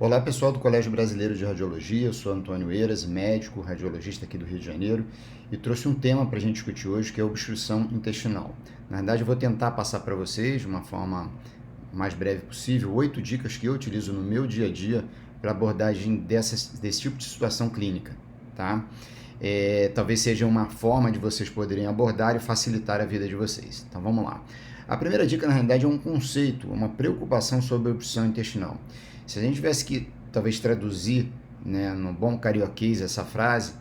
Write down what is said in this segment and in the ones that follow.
Olá pessoal do Colégio Brasileiro de Radiologia, eu sou Antônio Eiras, médico, radiologista aqui do Rio de Janeiro, e trouxe um tema para a gente discutir hoje que é a obstrução intestinal. Na verdade eu vou tentar passar para vocês, de uma forma mais breve possível, 8 dicas que eu utilizo no meu dia a dia para abordagem desse tipo de situação clínica, tá? Talvez seja uma forma de vocês poderem abordar e facilitar a vida de vocês. Então vamos lá. A primeira dica, na realidade, é um conceito, uma preocupação sobre a obstrução intestinal. Se a gente tivesse que, talvez, traduzir, né, no bom carioquês essa frase,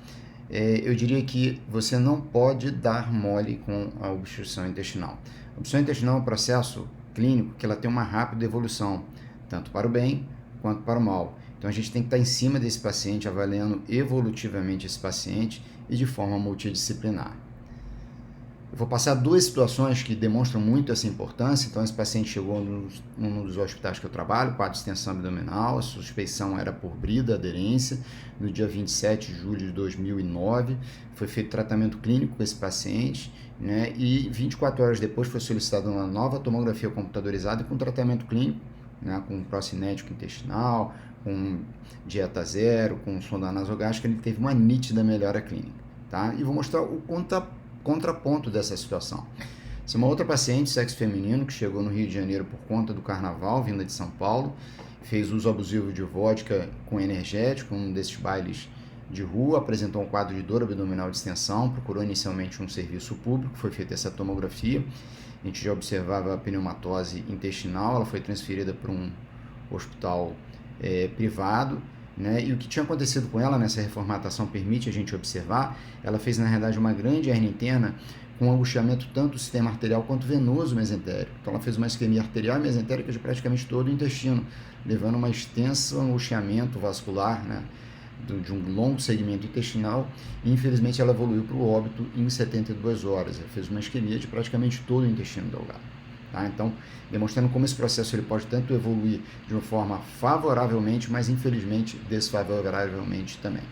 eu diria que você não pode dar mole com a obstrução intestinal. A obstrução intestinal é um processo clínico que ela tem uma rápida evolução, tanto para o bem quanto para o mal. Então a gente tem que estar em cima desse paciente, avaliando evolutivamente esse paciente e de forma multidisciplinar. Eu vou passar duas situações que demonstram muito essa importância. Então, esse paciente chegou num dos hospitais que eu trabalho, quadro de extensão abdominal, a suspeição era por brida, aderência. No dia 27 de julho de 2009, foi feito tratamento clínico com esse paciente, né? E 24 horas depois foi solicitada uma nova tomografia computadorizada com tratamento clínico, né? Com procinético intestinal, com dieta zero, com sonda nasogástrica. Ele teve uma nítida melhora clínica, tá? E vou mostrar o contraponto dessa situação. Essa é uma outra paciente, sexo feminino, que chegou no Rio de Janeiro por conta do carnaval, vinda de São Paulo, fez uso abusivo de vodka com energético, um desses bailes de rua, apresentou um quadro de dor abdominal de extensão, procurou inicialmente um serviço público, foi feita essa tomografia, a gente já observava a pneumatose intestinal, ela foi transferida para um hospital privado, né? E o que tinha acontecido com ela nessa reformatação permite a gente observar, ela fez na realidade uma grande hernia interna com angustiamento tanto do sistema arterial quanto venoso mesentérico. Então ela fez uma isquemia arterial e mesentérica de praticamente todo o intestino, levando a um extenso angustiamento vascular, né? De um longo segmento intestinal, e infelizmente ela evoluiu para o óbito em 72 horas. Ela fez uma isquemia de praticamente todo o intestino delgado. Tá? Então, demonstrando como esse processo ele pode tanto evoluir de uma forma favoravelmente, mas infelizmente desfavoravelmente também.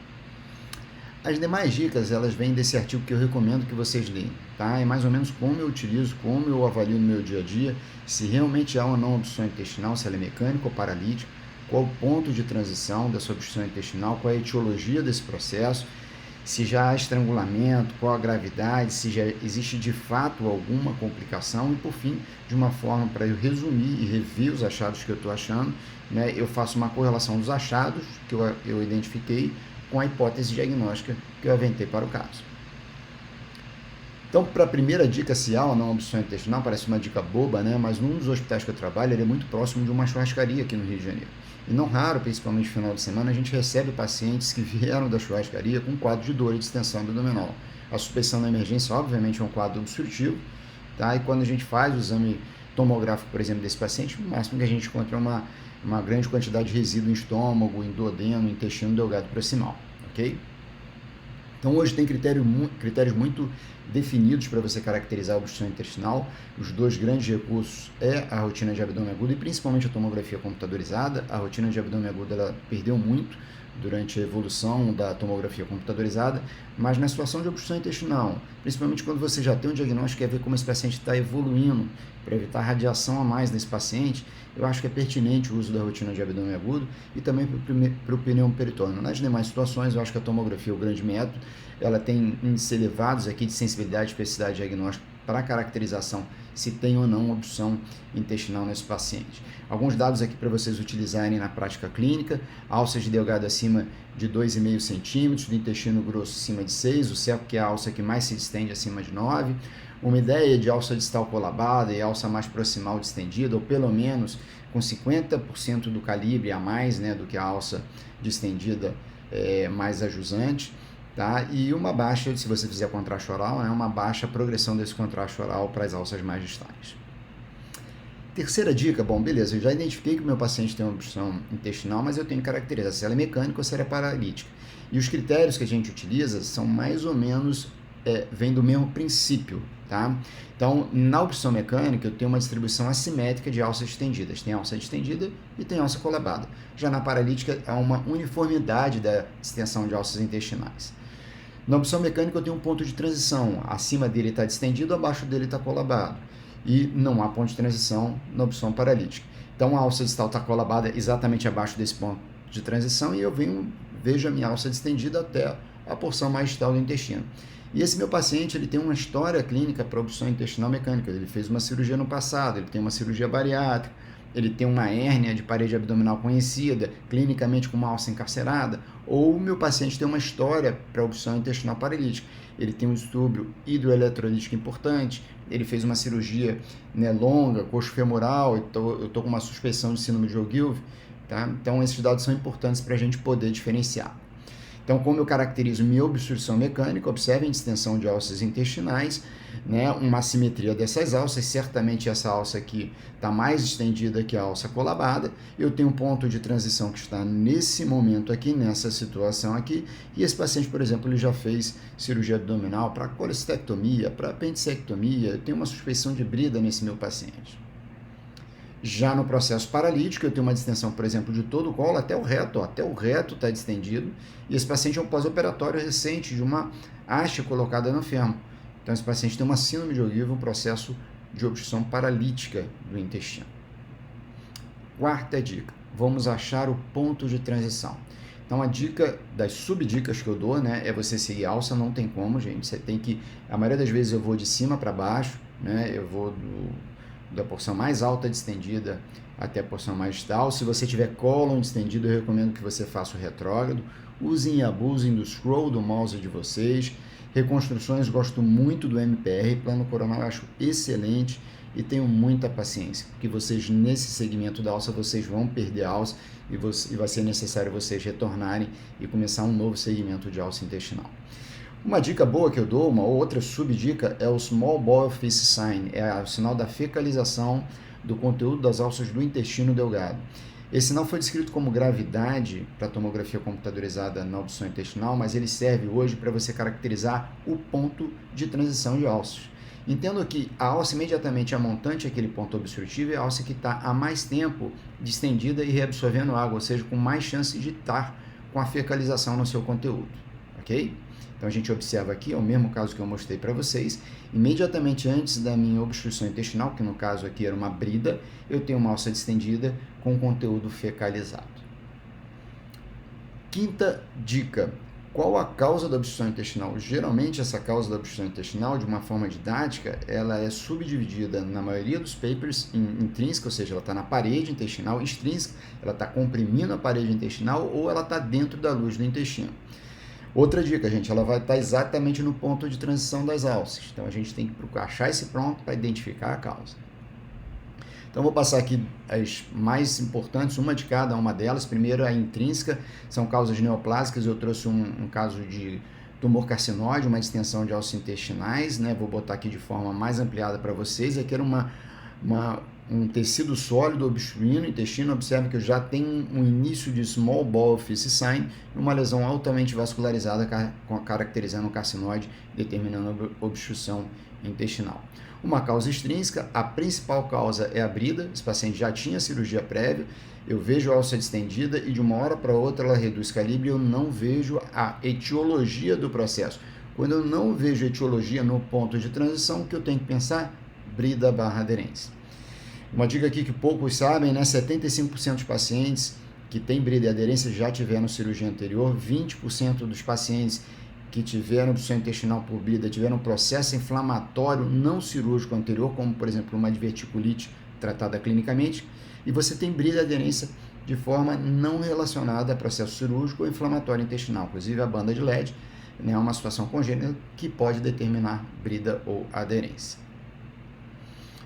As demais dicas, elas vêm desse artigo que eu recomendo que vocês leiam, tá? É mais ou menos como eu utilizo, como eu avalio no meu dia a dia, se realmente há ou não obstrução intestinal, se ela é mecânica ou paralítica, qual o ponto de transição dessa obstrução intestinal, qual é a etiologia desse processo, se já há estrangulamento, qual a gravidade, se já existe de fato alguma complicação e, por fim, de uma forma para eu resumir e rever os achados que eu estou achando, né, eu faço uma correlação dos achados que eu identifiquei com a hipótese diagnóstica que eu aventei para o caso. Então, para a primeira dica, se há ou não obstrução intestinal, parece uma dica boba, né? Mas num dos hospitais que eu trabalho, ele é muito próximo de uma churrascaria aqui no Rio de Janeiro. E não raro, principalmente no final de semana, a gente recebe pacientes que vieram da churrascaria com quadro de dor e distensão abdominal. A suspeição da emergência, obviamente, é um quadro obstrutivo, tá? E quando a gente faz o exame tomográfico, por exemplo, desse paciente, o máximo que a gente encontra é uma grande quantidade de resíduo em estômago, em duodeno, intestino delgado proximal, ok? Então hoje tem critérios muito definidos para você caracterizar a obstrução intestinal. Os dois grandes recursos é a rotina de abdômen agudo e principalmente a tomografia computadorizada. A rotina de abdômen agudo ela perdeu muito durante a evolução da tomografia computadorizada, mas na situação de obstrução intestinal, principalmente quando você já tem um diagnóstico e quer ver como esse paciente está evoluindo, para evitar radiação a mais nesse paciente, eu acho que é pertinente o uso da rotina de abdômen agudo e também para o pneu peritônio. Nas demais situações, eu acho que a tomografia é o grande método, ela tem índices elevados aqui de sensibilidade e especificidade diagnóstica para a caracterização se tem ou não obstrução intestinal nesse paciente. Alguns dados aqui para vocês utilizarem na prática clínica: alça de delgado acima de 2,5 centímetros, do intestino grosso acima de 6, o seco que é a alça que mais se distende acima de 9, uma ideia de alça distal colabada e alça mais proximal distendida, ou pelo menos com 50% do calibre a mais, né, do que a alça distendida mais ajusante. Tá? E uma baixa, se você fizer contraste oral, né, uma baixa progressão desse contraste oral para as alças mais distais. Terceira dica, bom, beleza, eu já identifiquei que o meu paciente tem uma obstrução intestinal, mas eu tenho que caracterizar se ela é mecânica ou se ela é paralítica. E os critérios que a gente utiliza são mais ou menos, vêm do mesmo princípio, tá? Então, na obstrução mecânica, eu tenho uma distribuição assimétrica de alças estendidas. Tem alça distendida e tem alça colabada. Já na paralítica, há uma uniformidade da extensão de alças intestinais. Na obstrução mecânica eu tenho um ponto de transição, acima dele está distendido, abaixo dele está colabado. E não há ponto de transição na obstrução paralítica. Então a alça distal está colabada exatamente abaixo desse ponto de transição e eu vejo a minha alça distendida até a porção mais distal do intestino. E esse meu paciente, ele tem uma história clínica para obstrução intestinal mecânica. Ele fez uma cirurgia no passado, ele tem uma cirurgia bariátrica, ele tem uma hérnia de parede abdominal conhecida, clinicamente com uma alça encarcerada, ou o meu paciente tem uma história para obstrução intestinal paralítica. Ele tem um distúrbio hidroeletrolítico importante, ele fez uma cirurgia, né, longa, coxo femoral, eu estou com uma suspeição de síndrome de Ogilvy, tá? Então esses dados são importantes para a gente poder diferenciar. Então, como eu caracterizo minha obstrução mecânica, observem a distensão de alças intestinais, né, uma assimetria dessas alças, certamente essa alça aqui está mais estendida que a alça colabada, eu tenho um ponto de transição que está nesse momento aqui, nessa situação aqui, e esse paciente, por exemplo, ele já fez cirurgia abdominal para colestectomia, para apendicectomia, eu tenho uma suspeição de brida nesse meu paciente. Já no processo paralítico, eu tenho uma distensão, por exemplo, de todo o colo até o reto está distendido, e esse paciente é um pós-operatório recente de uma haste colocada no fêmur. Então, esse paciente tem uma síndrome de Ogilvy, um processo de obstrução paralítica do intestino. Quarta dica, vamos achar o ponto de transição. Então, a dica das subdicas que eu dou, né, é você seguir alça, não tem como, gente, você tem que, a maioria das vezes eu vou de cima para baixo, né, eu vou da porção mais alta distendida até a porção mais distal. Se você tiver cólon distendido, eu recomendo que você faça o retrógrado. Usem e abusem do scroll do mouse de vocês. Reconstruções, gosto muito do MPR, plano coronal eu acho excelente e tenho muita paciência, porque vocês nesse segmento da alça, vocês vão perder a alça e vai ser necessário vocês retornarem e começar um novo segmento de alça intestinal. Uma dica boa que eu dou, uma outra subdica, é o Small Bowel Feces Sign, é o sinal da fecalização do conteúdo das alças do intestino delgado. Esse sinal foi descrito como gravidade para tomografia computadorizada na obstrução intestinal, mas ele serve hoje para você caracterizar o ponto de transição de alças. Entendo que a alça imediatamente a montante, aquele ponto obstrutivo, é a alça que está há mais tempo distendida e reabsorvendo água, ou seja, com mais chance de estar com a fecalização no seu conteúdo, ok? Então a gente observa aqui, é o mesmo caso que eu mostrei para vocês, imediatamente antes da minha obstrução intestinal, que no caso aqui era uma brida, eu tenho uma alça distendida com conteúdo fecalizado. Quinta dica, qual a causa da obstrução intestinal? Geralmente essa causa da obstrução intestinal, de uma forma didática, ela é subdividida na maioria dos papers em intrínseca, ou seja, ela está na parede intestinal, extrínseca, ela está comprimindo a parede intestinal ou ela está dentro da luz do intestino. Outra dica, gente, ela vai estar exatamente no ponto de transição das alças. Então, a gente tem que achar esse ponto para identificar a causa. Então, vou passar aqui as mais importantes, uma de cada uma delas. Primeiro, a intrínseca, são causas neoplásicas. Eu trouxe um caso de tumor carcinóide, uma distensão de alças intestinais, né? Vou botar aqui de forma mais ampliada para vocês. Aqui era um tecido sólido obstruindo o intestino. Observe que eu já tenho um início de Small Bowel Feces Sign, uma lesão altamente vascularizada caracterizando o carcinóide, determinando a obstrução intestinal. Uma causa extrínseca, a principal causa é a brida, esse paciente já tinha cirurgia prévia, eu vejo a alça distendida e de uma hora para outra ela reduz calibre e eu não vejo a etiologia do processo. Quando eu não vejo etiologia no ponto de transição, o que eu tenho que pensar? Brida / aderência. Uma dica aqui que poucos sabem, né? 75% dos pacientes que têm brida e aderência já tiveram cirurgia anterior, 20% dos pacientes que tiveram obstrução intestinal por brida tiveram processo inflamatório não cirúrgico anterior, como por exemplo uma diverticulite tratada clinicamente, e você tem brida e aderência de forma não relacionada a processo cirúrgico ou inflamatório intestinal, inclusive a banda de LED, né, é uma situação congênita que pode determinar brida ou aderência.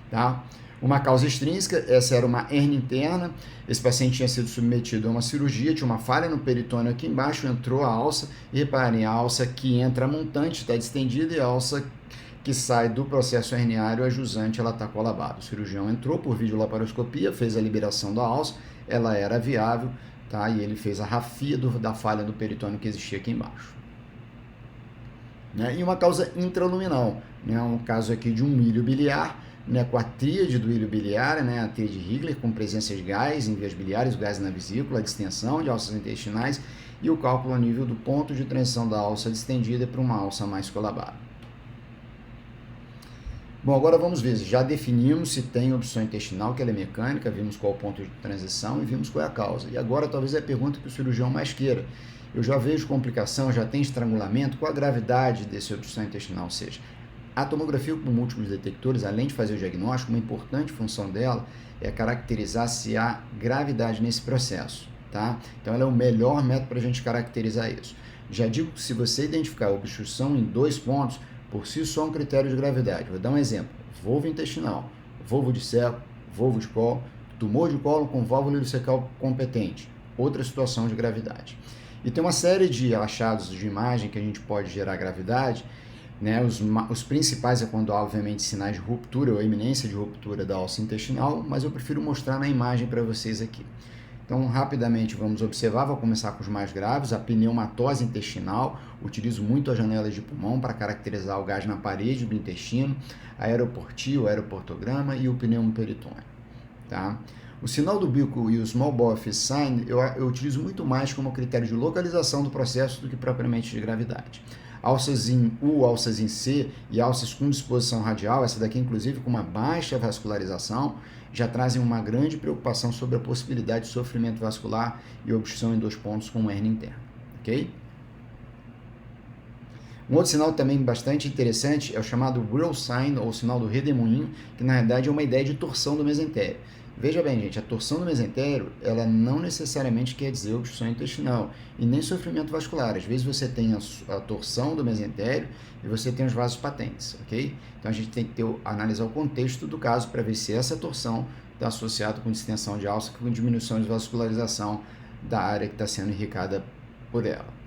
Tá? Uma causa extrínseca, essa era uma hérnia interna, esse paciente tinha sido submetido a uma cirurgia, tinha uma falha no peritônio aqui embaixo, entrou a alça, e reparem, a alça que entra montante está distendida e a alça que sai do processo herniário, a jusante, ela está colabada. O cirurgião entrou por videolaparoscopia, fez a liberação da alça, ela era viável, tá? E ele fez a rafia da falha do peritônio que existia aqui embaixo. Né? E uma causa intraluminal, né? Um caso aqui de um ilho biliar, né, com a tríade do ilho biliar, né, a tríade Higler, com presença de gás em vias biliares, gás na vesícula, a distensão de alças intestinais e o cálculo a nível do ponto de transição da alça distendida para uma alça mais colabada. Bom, agora vamos ver, já definimos se tem obstrução intestinal, que ela é mecânica, vimos qual é o ponto de transição e vimos qual é a causa. E agora talvez é a pergunta que o cirurgião mais queira. Eu já vejo complicação, já tem estrangulamento, qual a gravidade dessa obstrução intestinal? Ou seja, a tomografia com múltiplos detectores, além de fazer o diagnóstico, uma importante função dela é caracterizar se há gravidade nesse processo, tá? Então ela é o melhor método para a gente caracterizar isso. Já digo que se você identificar a obstrução em 2 pontos, por si só um critério de gravidade. Vou dar um exemplo: volvo intestinal, volvo de seco, volvo de colo, tumor de colo com válvula ileocecal competente, outra situação de gravidade. E tem uma série de achados de imagem que a gente pode gerar gravidade, né? Os principais é quando há, obviamente, sinais de ruptura ou iminência de ruptura da alça intestinal, mas eu prefiro mostrar na imagem para vocês aqui. Então, rapidamente vamos observar, vou começar com os mais graves, a pneumatose intestinal, utilizo muito as janelas de pulmão para caracterizar o gás na parede do intestino, a aeroportia, o aeroportograma e o pneumoperitônio, tá? O sinal do bico e o small bowel sign eu utilizo muito mais como critério de localização do processo do que propriamente de gravidade. Alças em U, alças em C e alças com disposição radial, essa daqui inclusive com uma baixa vascularização, já trazem uma grande preocupação sobre a possibilidade de sofrimento vascular e obstrução em 2 pontos com hérnia interna, ok? Um outro sinal também bastante interessante é o chamado Brill sign, ou sinal do redemoinho, que na realidade é uma ideia de torção do mesentério. Veja bem, gente, a torção do mesentério, ela não necessariamente quer dizer obstrução intestinal e nem sofrimento vascular. Às vezes você tem a torção do mesentério e você tem os vasos patentes, ok? Então a gente tem que analisar o contexto do caso para ver se essa torção está associada com distensão de alça, com diminuição de vascularização da área que está sendo irrigada por ela.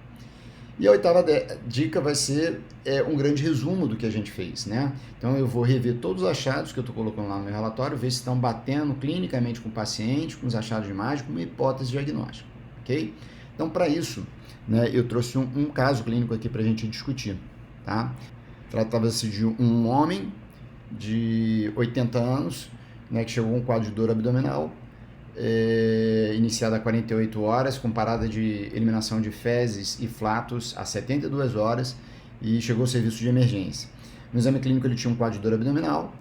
E a 8ª dica vai ser um grande resumo do que a gente fez, né? Então eu vou rever todos os achados que eu estou colocando lá no meu relatório, ver se estão batendo clinicamente com o paciente, com os achados de imagem, com uma hipótese diagnóstica, ok? Então para isso, né, eu trouxe um caso clínico aqui para a gente discutir, tá? Tratava-se de um homem de 80 anos, né, que chegou com um quadro de dor abdominal, iniciada a 48 horas, com parada de eliminação de fezes e flatos a 72 horas e chegou ao serviço de emergência. No exame clínico ele tinha um quadro de dor abdominal,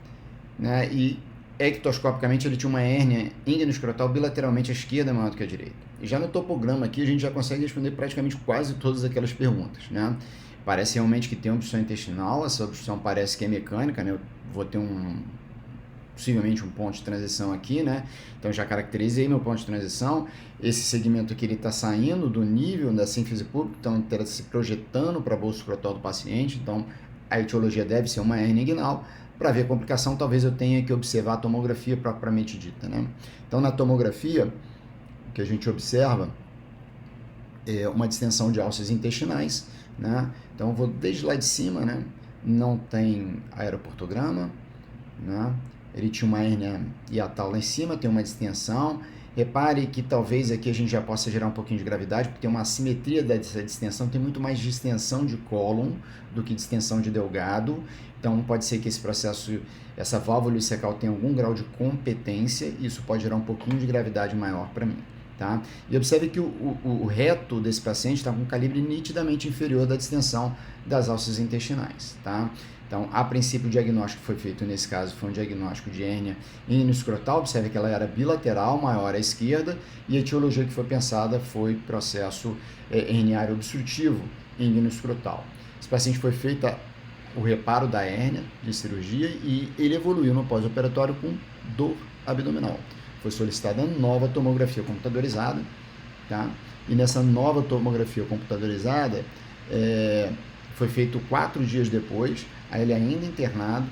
né, e ectoscopicamente ele tinha uma hérnia inguino-escrotal bilateralmente à esquerda maior do que à direita. E já no topograma aqui a gente já consegue responder praticamente quase todas aquelas perguntas, né? Parece realmente que tem obstrução intestinal, essa obstrução parece que é mecânica, né? Eu vou ter possivelmente um ponto de transição aqui, né? Então já caracterizei meu ponto de transição. Esse segmento aqui ele está saindo do nível da síntese pública, então ele está se projetando para a bolsa escrotal do paciente. Então a etiologia deve ser uma hérnia inguinal. Para ver a complicação, talvez eu tenha que observar a tomografia propriamente dita, né? Então na tomografia, o que a gente observa é uma distensão de alças intestinais, né? Então eu vou desde lá de cima, né? Não tem aeroportograma, né? Ele tinha uma hérnia hiatal lá em cima, tem uma distensão. Repare que talvez aqui a gente já possa gerar um pouquinho de gravidade, porque tem uma assimetria dessa distensão, tem muito mais distensão de cólon do que distensão de delgado. Então pode ser que esse processo, essa válvula ileocecal tenha algum grau de competência, e isso pode gerar um pouquinho de gravidade maior para mim, tá? E observe que o reto desse paciente está com um calibre nitidamente inferior da distensão das alças intestinais, tá? Então, a princípio, o diagnóstico que foi feito nesse caso foi um diagnóstico de hérnia inguino-escrotal. Observe que ela era bilateral, maior à esquerda, e a etiologia que foi pensada foi processo herniário obstrutivo inguino-escrotal. Esse paciente foi feito o reparo da hérnia de cirurgia e ele evoluiu no pós-operatório com dor abdominal. Foi solicitada nova tomografia computadorizada, tá? E nessa nova tomografia computadorizada, foi feito 4 dias depois, aí ele ainda internado,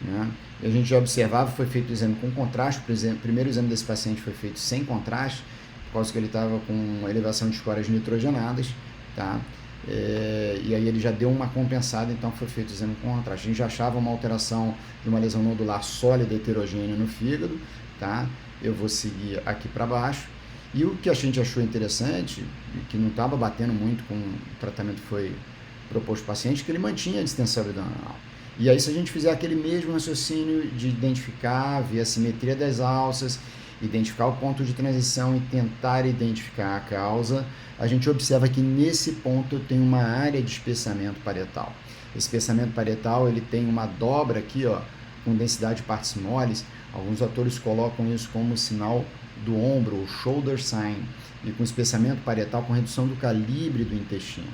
né? E a gente já observava, foi feito o exame com contraste. O primeiro exame desse paciente foi feito sem contraste, por causa que ele estava com elevação de escórias nitrogenadas, tá? E aí ele já deu uma compensada, então foi feito o exame com contraste. A gente já achava uma alteração de uma lesão nodular sólida heterogênea no fígado, tá? Eu vou seguir aqui para baixo. E o que a gente achou interessante, que não estava batendo muito com o tratamento que foi proposto ao paciente, que ele mantinha a distensão abdominal. E aí, se a gente fizer aquele mesmo raciocínio de identificar, ver a simetria das alças, identificar o ponto de transição e tentar identificar a causa, a gente observa que nesse ponto eu tenho uma área de espessamento parietal. Esse espessamento parietal ele tem uma dobra aqui, ó, com densidade de partes moles. Alguns autores colocam isso como sinal do ombro, o shoulder sign, e com espessamento parietal com redução do calibre do intestino.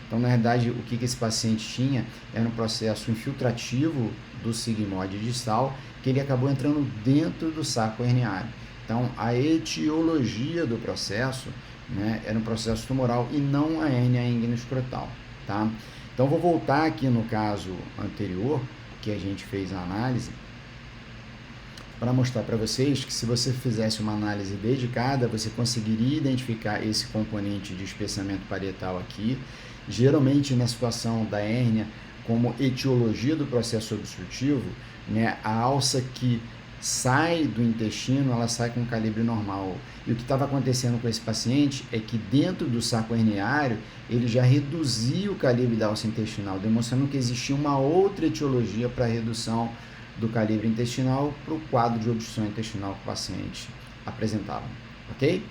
Então, na verdade, o que esse paciente tinha era um processo infiltrativo do sigmoide distal, que ele acabou entrando dentro do saco herniário. Então, a etiologia do processo, né, era um processo tumoral e não a hérnia inguino-escrotal, tá? Então, vou voltar aqui no caso anterior, que a gente fez a análise, para mostrar para vocês que se você fizesse uma análise dedicada, você conseguiria identificar esse componente de espessamento parietal aqui, geralmente na situação da hérnia, como etiologia do processo obstrutivo, né, a alça que sai do intestino, ela sai com calibre normal. E o que estava acontecendo com esse paciente é que dentro do saco herniário, ele já reduzia o calibre da alça intestinal, demonstrando que existia uma outra etiologia para a redução do calibre intestinal para o quadro de obstrução intestinal que o paciente apresentava, ok?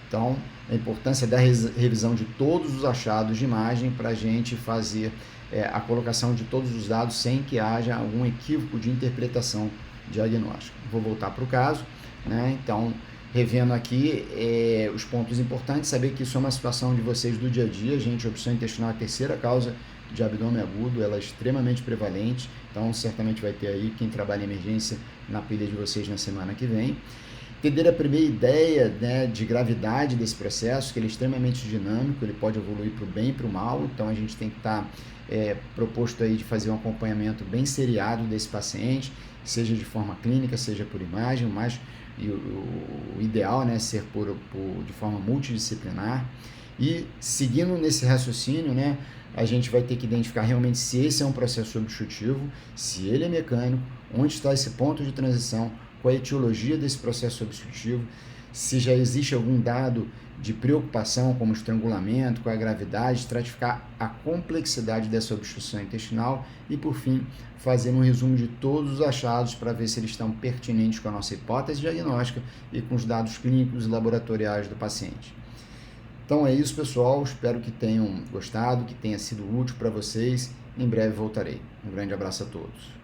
Então, a importância da revisão de todos os achados de imagem para a gente fazer a colocação de todos os dados sem que haja algum equívoco de interpretação diagnóstica. Vou voltar para o caso, né? Então, revendo aqui os pontos importantes, saber que isso é uma situação de vocês do dia a dia, gente. A obstrução intestinal é a terceira causa de abdômen agudo, ela é extremamente prevalente, então certamente vai ter aí quem trabalha em emergência na pilha de vocês na semana que vem. Entender a primeira ideia, né, de gravidade desse processo, que ele é extremamente dinâmico, ele pode evoluir para o bem e para o mal, então a gente tem que estar proposto aí de fazer um acompanhamento bem seriado desse paciente, seja de forma clínica, seja por imagem, mas o ideal, né, ser de forma multidisciplinar. E seguindo nesse raciocínio, né, a gente vai ter que identificar realmente se esse é um processo obstrutivo, se ele é mecânico, onde está esse ponto de transição, qual a etiologia desse processo obstrutivo, se já existe algum dado de preocupação, como estrangulamento, qual é a gravidade, estratificar a complexidade dessa obstrução intestinal e, por fim, fazer um resumo de todos os achados para ver se eles estão pertinentes com a nossa hipótese diagnóstica e com os dados clínicos e laboratoriais do paciente. Então é isso, pessoal. Espero que tenham gostado, que tenha sido útil para vocês. Em breve voltarei. Um grande abraço a todos.